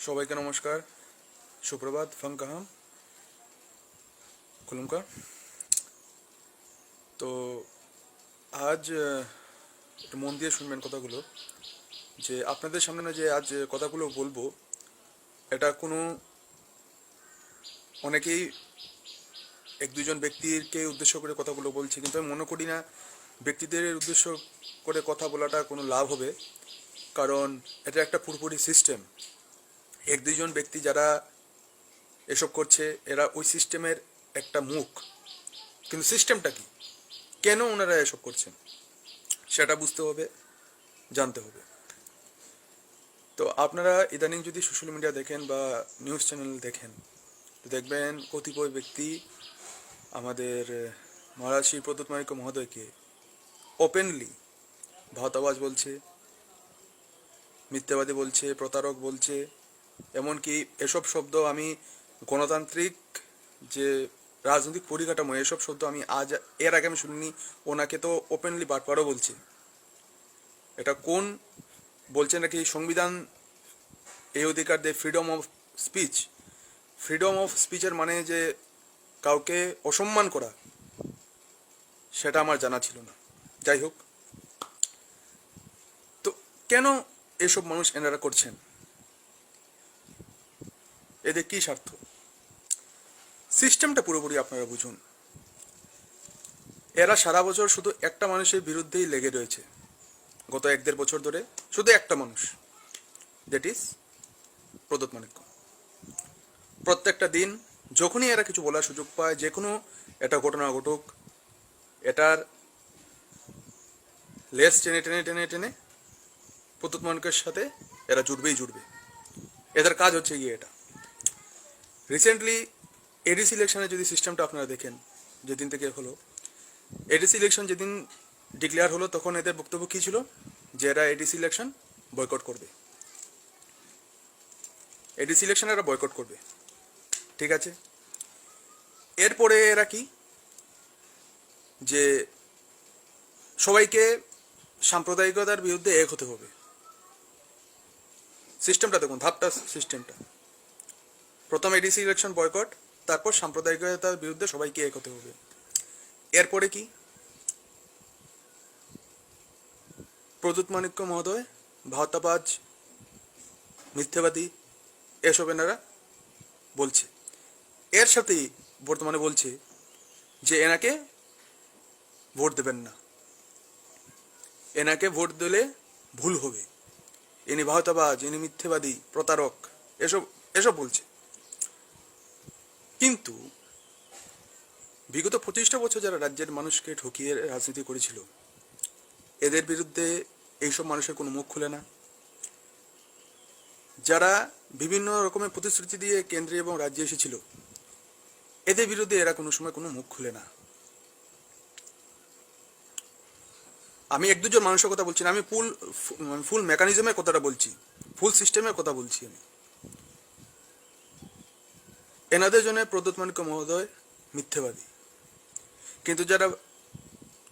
সবাইকে নমস্কার, সুপ্রভাত, ফাঙ্কাহাম কুলুমকার। তো আজ একটু মন দিয়ে শুনবেন কথাগুলো, যে আপনাদের সামনে না যে আজ কথাগুলো বলবো, এটা কোনো অনেকেই এক দুজন ব্যক্তিকে উদ্দেশ্য করে কথাগুলো বলছে, কিন্তু আমি মনে করি না ব্যক্তিদের উদ্দেশ্য করে কথা বলাটা কোনো লাভ হবে। কারণ এটা একটা পুরোপুরি সিস্টেম। এক দুজন ব্যক্তি যারা এসব করছে, এরা ওই সিস্টেমের একটা মুখ। কিন্তু সিস্টেমটা কি, কেন ওনারা এসব করছেন, সেটা বুঝতে হবে, জানতে হবে। তো আপনারা ইদানিং যদি সোশ্যাল মিডিয়া দেখেন বা নিউজ চ্যানেল দেখেন, তো দেখবেন কতিপয় ব্যক্তি আমাদের মহারাজ শ্রী প্রদ্যুৎ মাণিক্য মহোদয়কে ওপেনলি ভাওতাবাজ বলছে, মিথ্যাবাদী বলছে, প্রতারক বলছে। এমনকি এসব শব্দ আমি গণতান্ত্রিক যে রাজনৈতিক পরিকাঠামো, এসব শব্দ আমি এর আগে আমি শুনিনি। ওনাকে তো ওপেনলি বাটপারও বলছে। এটা কোন বলছে নাকি সংবিধান এই অধিকার দেয় freedom of speech. Freedom of স্পিচের মানে যে কাউকে অসম্মান করা, সেটা আমার জানা ছিল না। যাই হোক, তো কেন এসব মানুষ এনারা করছেন, এদের কি স্বার্থ, সিস্টেমটা পুরোপুরি আপনারা বুঝুন। এরা সারা বছর শুধু একটা মানুষের বিরুদ্ধেই লেগে রয়েছে, গত 1-1.5 বছর ধরে শুধু একটা মানুষ, দ্যাট ইজ প্রদ্যুৎ মাণিক্য। প্রত্যেকটা দিন যখনই এরা কিছু বলার সুযোগ পায়, যে কোনো একটা ঘটনা ঘটুক, এটার লেস টেনে টেনে টেনে টেনে প্রদ্যুৎ মাণিক্যের সাথে এরা জুড়বে। এদের কাজ হচ্ছে গিয়ে এটা। রিসেন্টলি এডিসি ইলেকশনের যদি সিস্টেমটা আপনারা দেখেন, যেদিন থেকে হলো এডিসি ইলেকশন, যেদিন ডিক্লেয়ার হলো, তখন এদের বক্তব্য কী ছিল, যে এরা এডিসি ইলেকশন বয়কট করবে। এডিসি ইলেকশন এরা বয়কট করবে, ঠিক আছে। এরপরে এরা কি, যে সবাইকে সাম্প্রদায়িকতার বিরুদ্ধে এক হতে হবে। সিস্টেমটা দেখুন, ধাপটা সিস্টেমটা। প্রথম এডিসি ইলেকশন বয়কট, তারপর সাম্প্রদায়িকতার বিরুদ্ধে সবাইকে এক হতে হবে। এরপরে কি, প্রদ্যুৎ মাণিক্য মহোদয় ভাওতাবাজ, মিথ্যাবাদী, এসব এনারা বলছে। এর সাথেই বর্তমানে বলছে যে এনাকে ভোট দেবেন না, এনাকে ভোট দিলে ভুল হবে, ইনি ভাওতাবাজ, ইনি মিথ্যাবাদী, প্রতারক, এসব এসব বলছে। কিন্তু বিগত 25টা বছর যারা রাজ্যের মানুষকে ঠকিয়ে রাজনীতি করেছিল, এদের বিরুদ্ধে এইসব মানুষের কোনো মুখ খুলে না। যারা বিভিন্ন রকমের প্রতিশ্রুতি দিয়ে কেন্দ্রে এবং রাজ্যে এসেছিল, এদের বিরুদ্ধে এরা কোনো সময় কোনো মুখ খুলে না। আমি 1-2 জন মানুষের কথা বলছি না, আমি ফুল মেকানিজমের কথাটা বলছি, ফুল সিস্টেমের কথা বলছি আমি। এনাদের জন্য প্রদ্যুৎ মাণিক্য মহোদয় মিথ্যাবাদী। কিন্তু যারা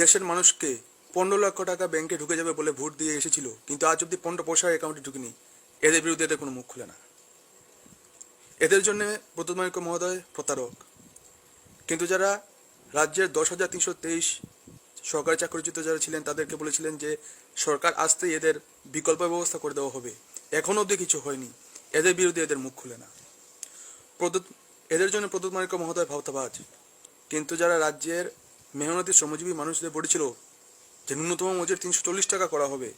দেশের মানুষকে 15 লক্ষ টাকা ব্যাংকে ঢুকে যাবে বলে ভোট দিয়ে এসেছিল, কিন্তু আজ অব্দি 15 পয়সা অ্যাকাউন্টে ঢুকেনি, এদের বিরুদ্ধে এদের কোনো মুখ খুলে না। এদের জন্য প্রদ্যুৎ মাণিক্য মহোদয় প্রতারক। কিন্তু যারা রাজ্যের 10,323 সরকারি চাকরিচ্যুত যারা ছিলেন, তাদেরকে বলেছিলেন যে সরকার আসতেই এদের বিকল্প ব্যবস্থা করে দেওয়া হবে, এখনও অবধি কিছু হয়নি, এদের বিরুদ্ধে এদের মুখ খুলে না। এদের জন্য প্রদ্যুৎ মাণিক্য মহোদয় ভাওতাবাজ। কিন্তু যারা রাজ্যের মেহনতি শ্রমজীবী মানুষদের বলেছিল যে ন্যূনতম মজুরি 340 টাকা করা হবে,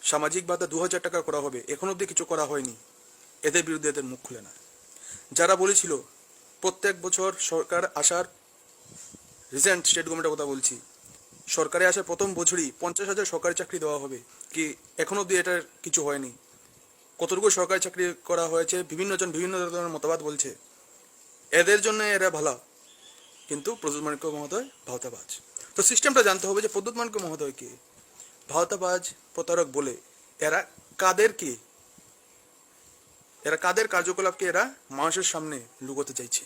সামাজিক ভাতা 2000 টাকা করা হবে, এখন অবধি কিছু করা হয়নি, এদের বিরুদ্ধে এদের মুখ খুলে না। যারা বলেছিল প্রত্যেক বছর সরকার আসার, রিসেন্ট স্টেট গভর্নমেন্টের কথা বলছি, সরকারে আসার প্রথম বছরই 50,000 সরকারি চাকরি দেওয়া হবে, কি এখন অবধি এটার কিছু হয়নি। কতটুকু সরকারি চাকরি করা হয়েছে, বিভিন্ন জন বিভিন্ন ধরনের মতবাদ বলছে, এদের জন্য এরা ভালো, কিন্তু প্রদ্যুৎ মাণিক্য মহোদয় ভাওতাবাজ। তো সিস্টেমটা জানতে হবে যে প্রদ্যুৎ মাণিক্য মহোদয়কে ভাওতাবাজ, প্রতারক বলে এরা কাদেরকে, এরা কাদের কার্যকলাপকে এরা মানুষের সামনে লুকোতে চাইছে।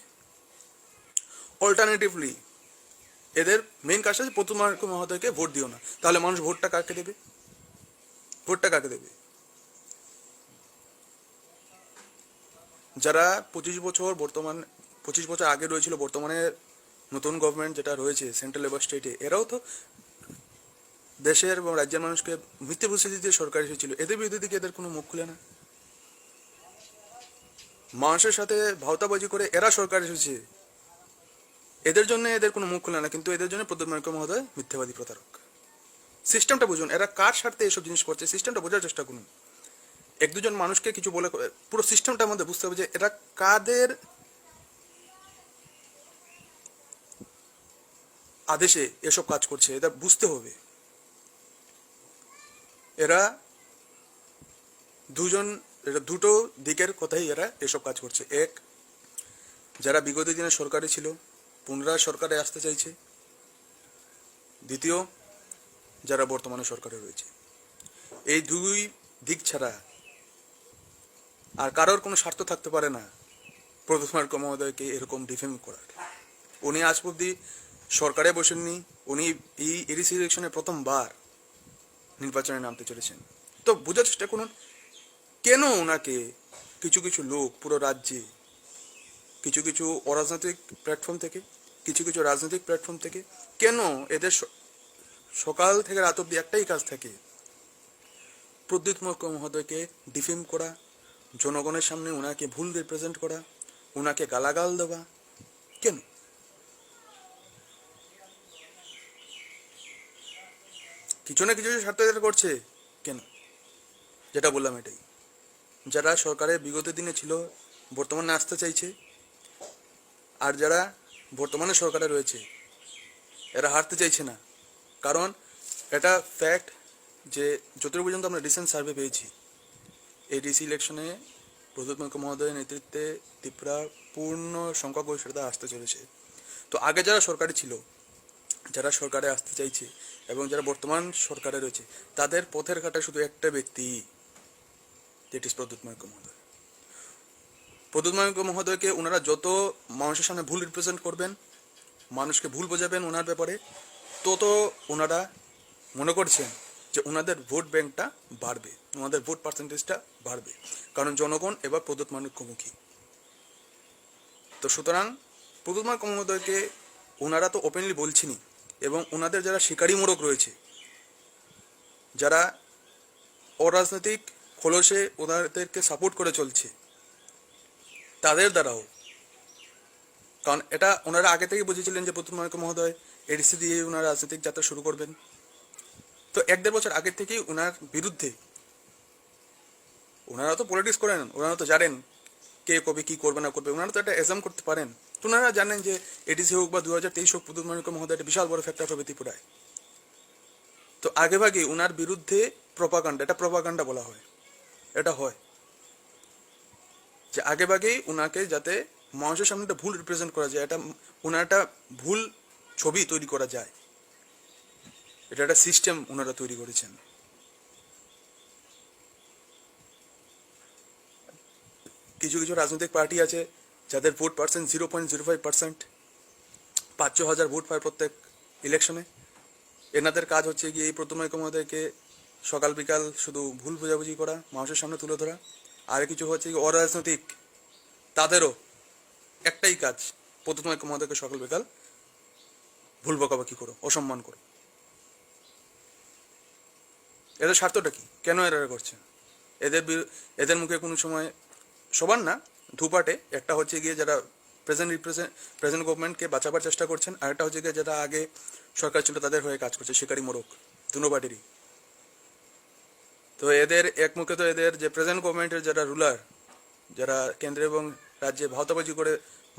অল্টারনেটিভলি এদের মেইন কাজটা হচ্ছে প্রদ্যুৎ মাণিক্য মহোদয়কে ভোট দিও না। তাহলে মানুষ ভোটটা কাকে দেবে, ভোটটা কাকে দেবে? যারা 25 বছর আগে রয়েছিল, বর্তমানে নতুন গভর্নমেন্ট যেটা রয়েছে সেন্ট্রাল এবং স্টেটে, এরাও তো দেশের এবং রাজ্যের মানুষকে মিথ্যে প্রতিশ্রুতি দিয়ে সরকার এসেছিল। এদের বিরুদ্ধে দিকে এদের কোনো মুখ খুলে না। মানুষের সাথে ভাওতাবাজি করে এরা সরকার এসেছে, এদের জন্য এদের কোনো মুখ খুলে না, কিন্তু এদের জন্য প্রদ্যুৎ মাইক্য মহোদয় মিথ্যাবাদী প্রতারক। সিস্টেমটা বুঝুন, এরা কার স্বার্থে এসব জিনিস করছে, সিস্টেমটা বোঝার চেষ্টা করুন। এক দুজন মানুষকে কিছু বলে পুরো সিস্টেমটা আমাদের বুঝতে হবে যে এরা কাদের আদেশে এসব কাজ করছে, এটা বুঝতে হবে। এরা দুটো দিকের কথাই এরা এসব কাজ করছে। এক, যারা বিগত দিনে সরকারে ছিল পুনরায় সরকারে আসতে চাইছে। দ্বিতীয়, যারা বর্তমানে সরকারে রয়েছে। এই দুই দিক ছাড়া আর কারোর কোনো স্বার্থ থাকতে পারে না প্রদ্যুৎ মাইক্য মহোদয়কে এরকম ডিফেম করার। উনি আজ অব্দি সরকারে বসেননি, উনি এই এডিসি ইলেকশনে প্রথমবার নির্বাচনে নামতে চলেছেন। তো বোঝার চেষ্টা করুন কেন ওনাকে কিছু কিছু লোক পুরো রাজ্যে কিছু অরাজনৈতিক প্ল্যাটফর্ম থেকে কিছু রাজনৈতিক প্ল্যাটফর্ম থেকে কেন এদের সকাল থেকে রাত অব্দি একটাই কাজ থাকে, প্রদ্যুৎ মাইক্য মহোদয়কে ডিফেম করা, জনগণের সামনে ওনাকে ভুল রিপ্রেজেন্ট করা, ওনাকে গালাগাল দেওয়া। কেন? কিছু না কিছু স্বার্থ এদের করছে। কেন? যেটা বললাম এটাই, যারা সরকারে বিগত দিনে ছিল বর্তমানে আসতে চাইছে, আর যারা বর্তমানে সরকারে রয়েছে এরা হারতে চাইছে না। কারণ এটা ফ্যাক্ট যে যতটুকু পর্যন্ত আমরা রিসেন্ট সার্ভে পেয়েছি, এই ডিসি ইলেকশনে প্রদ্যুৎ মাইক্য মহোদয়ের নেতৃত্বে ত্রিপুরা পূর্ণ সংখ্যাগরিষ্ঠতা আসতে চলেছে। তো আগে যারা সরকারে ছিল, যারা সরকারে আসতে চাইছে এবং যারা বর্তমান সরকারে রয়েছে, তাদের পথের ঘাটে শুধু একটা ব্যক্তি, দ্যাট ইজ প্রদ্যুৎ মাইক্য মহোদয়। প্রদ্যুৎ মাইক্য মহোদয়কে ওনারা যত মানুষের সামনে ভুল রিপ্রেজেন্ট করবেন, মানুষকে ভুল বোঝাবেন ওনার ব্যাপারে, তত ওনারা মনে করছেন যে ওনাদের ভোট ব্যাংকটা বাড়বে, ওনাদের ভোট পার্সেন্টেজটা বাড়বে, কারণ জনগণ এবার প্রদ্যুৎ মাইক্যমুখী। তো সুতরাং প্রদ্যুৎ মাইক্য মহোদয়কে ওনারা তো ওপেনলি বলছেনই, এবং ওনাদের যারা শিকারী মোড়ক রয়েছে, যারা অরাজনৈতিক খোলসে ওনাদেরকে সাপোর্ট করে চলছে, তাদের দ্বারাও, কারণ এটা ওনারা আগে থেকে বুঝেছিলেন যে প্রদ্যুৎ মাইক্য মহোদয় এডিসি দিয়ে ওনারা রাজনৈতিক যাত্রা শুরু করবেন। তো 1-1.5 বছর আগের থেকেই ওনার বিরুদ্ধে, ওনারা তো পলিটিক্স করেন, ওনারা তো জানেন কে কবে কি করবে না করবে, ওনারা তো এটা এজাম করতে পারেন। তো ওনারা জানেন যে এডিসি হোক বা 2023 হোক, প্রদ্যুৎ মাইক্য মহোদয় একটা বিশাল বড় ফ্যাক্টর হবে ত্রিপুরায়। তো আগেভাগে ওনার বিরুদ্ধে প্রপাগান্ডা, এটা প্রপাগান্ডা বলা হয়, এটা হয় যে আগেভাগেই ওনাকে যাতে মানুষের সামনে একটা ভুল রিপ্রেজেন্ট করা যায়, এটা ওনার একটা ভুল ছবি তৈরি করা যায়, এটা একটা সিস্টেম ওনারা তৈরি করেছেন। কিছু রাজনৈতিক পার্টি আছে যাদের ভোট পার্সেন্ট 0.05%, 5-6 হাজার ভোট পায় প্রত্যেক ইলেকশনে। এনাদের কাজ হচ্ছে কি এই প্রদ্যুৎ মাইক্য মহোদয়কে সকাল বিকাল শুধু ভুল বোঝাবুঝি করা, মানুষের সামনে তুলে ধরা। আর কিছু হচ্ছে কি অরাজনৈতিক, তাদেরও একটাই কাজ, প্রদ্যুৎ মাইক্য মহোদয়কে সকাল বিকাল ভুল বকাবকি করো, অসম্মান করো। এদের স্বার্থটা কি? কেন এরা করছে? এদের মুখে কোনো সময়, সবার না, দুপাটে, একটা হচ্ছে গিয়ে যারা প্রেজেন্ট গভর্নমেন্টকে বাঁচাবার চেষ্টা করছেন, আর একটা হচ্ছে গিয়ে যারা আগে সরকার ছিল তাদের হয়ে কাজ করছে, শিকারী মোড়ক, দুনো পার্টিরই। তো এদের এক মুখে তো এদের যে প্রেজেন্ট গভর্নমেন্টের যারা রুলার, যারা কেন্দ্রে এবং রাজ্যে ভাওতাবাজি করে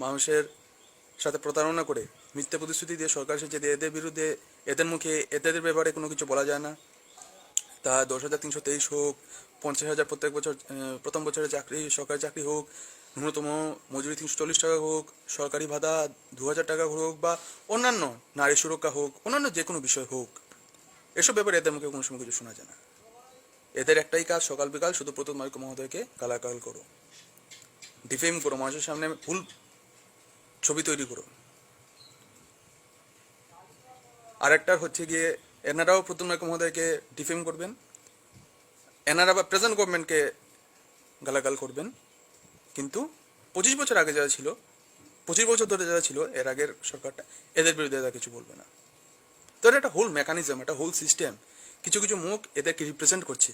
মানুষের সাথে প্রতারণা করে মিথ্যে প্রতিশ্রুতি দিয়ে সরকার এসেছে, এদের বিরুদ্ধে, এদের মুখে এদের ব্যাপারে কোনো কিছু বলা যায় না। তা 10,323 হোক, 50,000 প্রত্যেক বছর প্রথম বছরের চাকরি, সরকারি চাকরি হোক, ন্যূনতম মজুরি 340 টাকা হোক, সরকারি ভাতা 2,000 টাকা হোক, বা অন্যান্য নারী সুরক্ষা হোক, অন্যান্য যে কোনো বিষয় হোক, এসব ব্যাপারে এদের মুখে কোনো সময় কিছু শোনা যায় না। এদের একটাই কাজ, সকাল বিকাল শুধু প্রদ্যুৎ মাইক্য মহোদয়কে গালাগাল করো, ডিফেম করো, মানুষের সামনে ভুল ছবি তৈরি করো। আরেকটার হচ্ছে গিয়ে এনারাও প্রদ্যুৎ মাইক্য মহোদয়কে ডিফেম করবেন, এনারা বা প্রেজেন্ট গভর্নমেন্টকে গালাগাল করবেন, কিন্তু 25 বছর আগে যারা ছিল, 25 বছর ধরে যারা ছিল এর আগের সরকারটা, এদের বিরুদ্ধে এরা কিছু বলবে না। তো এটা একটা হোল মেকানিজম, একটা হোল সিস্টেম। কিছু কিছু মুখ এদেরকে রিপ্রেজেন্ট করছে,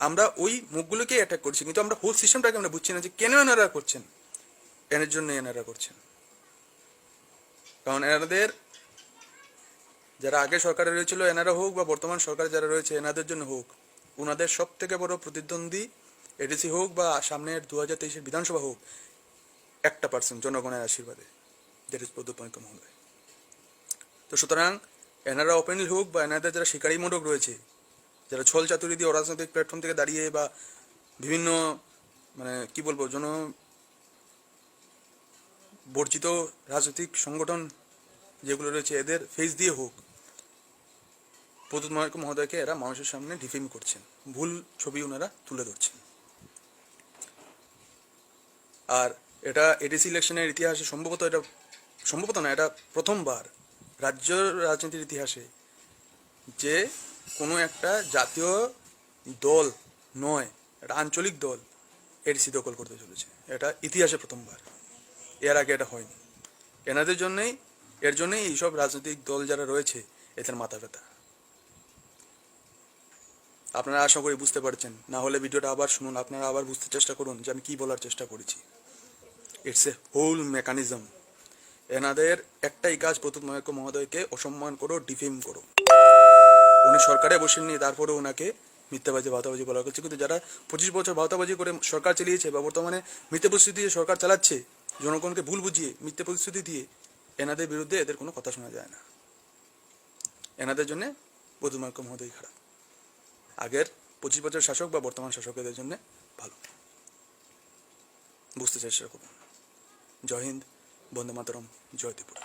আমরা ওই মুখগুলোকেই অ্যাটাক করছি, কিন্তু আমরা হোল সিস্টেমটাকে আমরা বুঝছি না যে কেন এনারা করছেন, এর জন্য এনারা করছেন। কারণ এনাদের যারা আগে সরকারে রয়েছিল এনারা হোক বা বর্তমান সরকার যারা রয়েছে এনাদের জন্য হোক, ওনাদের সব থেকে বড় প্রতিদ্বন্দ্বী এডিসি হোক বা সামনের 2023-এর বিধানসভা হোক, 1% জনগণের আশীর্বাদে, দ্যাট ইজ প্রদ্যুৎ মাইক্য মহোদয়। তো সুতরাং এনারা ওপেনলি হোক বা এনাদের যারা শিকারী মোড়ক রয়েছে, যারা ছল চাতুরি দিয়ে অরাজনৈতিক প্ল্যাটফর্ম থেকে দাঁড়িয়ে বা বিভিন্ন মানে কি বলবো বর্জিত রাজনৈতিক সংগঠন যেগুলো রয়েছে এদের ফেস দিয়ে হোক, প্রদ্যুৎ মাইক্য মহোদয়কে এরা মানুষের সামনে ডিফেম করছেন, ভুল ছবি ওনারা তুলে ধরছেন। আর এটা এডিসি ইলেকশনের ইতিহাসে সম্ভবত না, এটা প্রথমবার রাজ্য রাজনীতির ইতিহাসে যে কোনো একটা জাতীয় দল নয়, একটা আঞ্চলিক দল এডিসি দখল করতে চলেছে, এটা ইতিহাসে প্রথমবার। এর আগে এটা হয়নি। এর জন্যই এইসব রাজনৈতিক দল যারা রয়েছে এদের মাথা ব্যথা। আপনারা আশা করি বুঝতে পারছেন, না হলে ভিডিওটা আবার শুনুন, আপনারা আবার বুঝতে চেষ্টা করুন যে আমি কি বলার চেষ্টা করেছি। It's a whole mechanism. এনাদের একটাই কাজ, প্রদ্যুৎ মাইক্য মহোদয়কে অসম্মান করো, ডিফেম করো। উনি সরকারে বসেননি, তারপরে ওনাকে মিথ্যাবাজি ভাওতাবাজি বলা হচ্ছে। কিন্তু যারা 25 বছর ভাওতাবাজি করে সরকার চালিয়েছে বা বর্তমানে মিথ্যে প্রতিশ্রুতি দিয়ে সরকার চালাচ্ছে, জনগণকে ভুল বুঝিয়ে মিথ্যে প্রতিশ্রুতি দিয়ে, এনাদের বিরুদ্ধে এদের কোনো কথা শোনা যায় না। এনাদের জন্য প্রদ্যুৎ মাইক্য মহোদয় খারাপ। আগের 25 বছর শাসক বা বর্তমান শাসক এদের জন্য ভালো। বুঝতে চেষ্টা করুন। জয় হিন্দ, বন্দে মাতরম, জয় ত্রিপুরা।